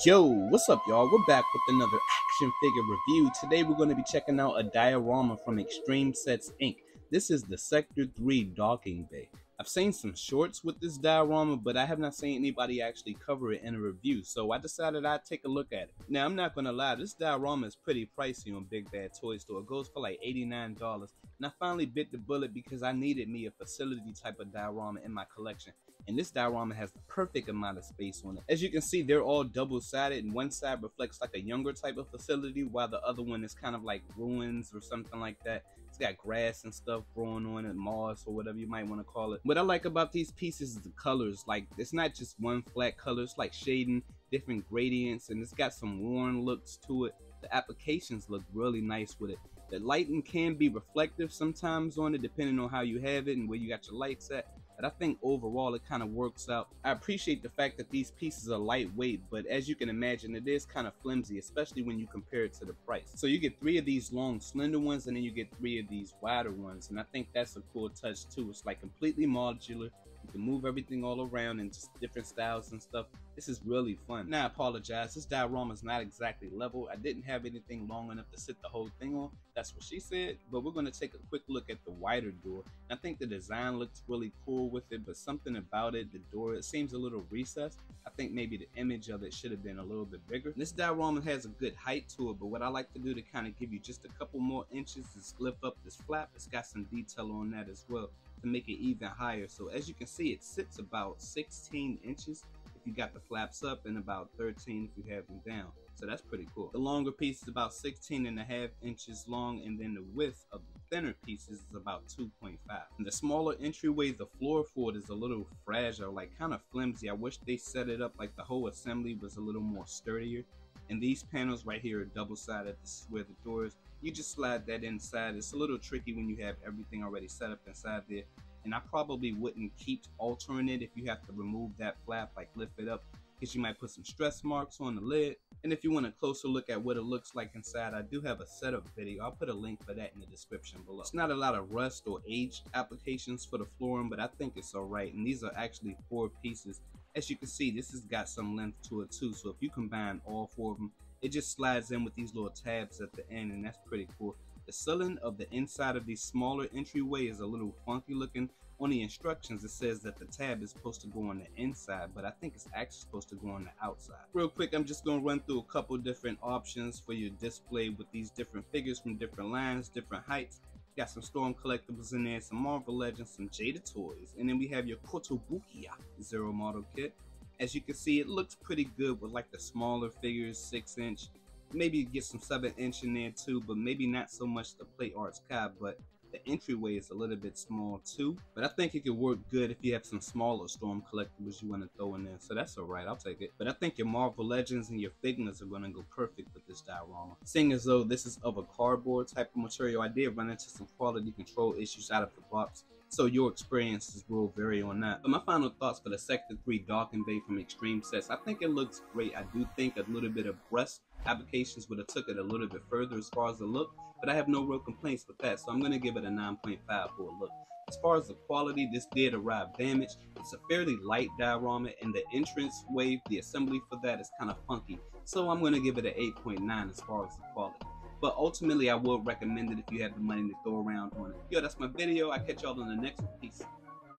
Yo, what's up, y'all? We're back with another action figure review. Today we're going to be checking out a diorama from Extreme Sets Inc. This is the Sector 3 docking bay. I've seen some shorts with this diorama, but I have not seen anybody actually cover it in a review, so I decided I'd take a look at it. Now, I'm not going to lie, this diorama is pretty pricey on Big Bad Toy Store. It goes for like $89, and I finally bit the bullet because I needed me a facility type of diorama in my collection. And this diorama has the perfect amount of space on it. As you can see, they're all double-sided, and one side reflects like a younger type of facility, while the other one is kind of like ruins or something like that. It's got grass and stuff growing on it, moss or whatever you might want to call it. What I like about these pieces is the colors. Like, it's not just one flat color, it's like shading, different gradients, and it's got some worn looks to it. The applications look really nice with it. The lighting can be reflective sometimes on it, depending on how you have it and where you got your lights at. But I think overall it kind of works out. I appreciate the fact that these pieces are lightweight, but as you can imagine, it is kind of flimsy, especially when you compare it to the price. So you get 3 of these long, slender ones, and then you get 3 of these wider ones, and I think that's a cool touch too. It's like completely modular. You can move everything all around in just different styles and stuff. This is really fun. Now, I apologize. This diorama is not exactly level. I didn't have anything long enough to sit the whole thing on. That's what she said. But we're going to take a quick look at the wider door. I think the design looks really cool with it, but something about it, the door, it seems a little recessed. I think maybe the image of it should have been a little bit bigger. This diorama has a good height to it, but what I like to do to kind of give you just a couple more inches is lift up this flap. It's got some detail on that as well to make it even higher. So as you can see, it sits about 16 inches if you got the flaps up and about 13 if you have them down. So that's pretty cool. The longer piece is about 16.5 inches long, and then the width of the thinner pieces is about 2.5. And the smaller entryway, the floor for it is a little fragile, like kind of flimsy. I wish they set it up like the whole assembly was a little more sturdier. And these panels right here are double-sided. This is where the door is. You just slide that inside. It's a little tricky when you have everything already set up inside there. And I probably wouldn't keep altering it if you have to remove that flap, like lift it up, because you might put some stress marks on the lid. And if you want a closer look at what it looks like inside, I do have a setup video. I'll put a link for that in the description below. It's not a lot of rust or age applications for the flooring, but I think it's alright. And these are actually 4 pieces. As you can see, this has got some length to it too. So if you combine all 4 of them, it just slides in with these little tabs at the end, and that's pretty cool. The sealing of the inside of these smaller entryway is a little funky looking. On the instructions, it says that the tab is supposed to go on the inside, but I think it's actually supposed to go on the outside. Real quick, I'm just going to run through a couple different options for your display with these different figures from different lines, different heights. Got some Storm collectibles in there, some Marvel Legends, some Jada toys, and then we have your Kotobukiya Zero model kit. As you can see, it looks pretty good with like the smaller figures, 6-inch. Maybe get some 7-inch in there too, but maybe not so much the Plate Arts Kai, but the entryway is a little bit small too. But I think it could work good if you have some smaller Storm collectibles you want to throw in there, so that's alright, I'll take it. But I think your Marvel Legends and your Figmas are going to go perfect with this diorama. Seeing as though this is of a cardboard type of material, I did run into some quality control issues out of the box, so your experiences will vary on that. But my final thoughts for the Sector 3 docking bay from Extreme Sets, I think it looks great. I do think a little bit of breast applications would have took it a little bit further as far as the look, but I have no real complaints with that, so I'm going to give it a 9.5 for a look. As far as the quality, this did arrive damaged. It's a fairly light diorama, and the entrance way, the assembly for that is kind of funky, so I'm going to give it an 8.9 as far as the quality. But ultimately, I would recommend it if you have the money to throw around on it. Yo, that's my video. I'll catch y'all in the next one. Peace.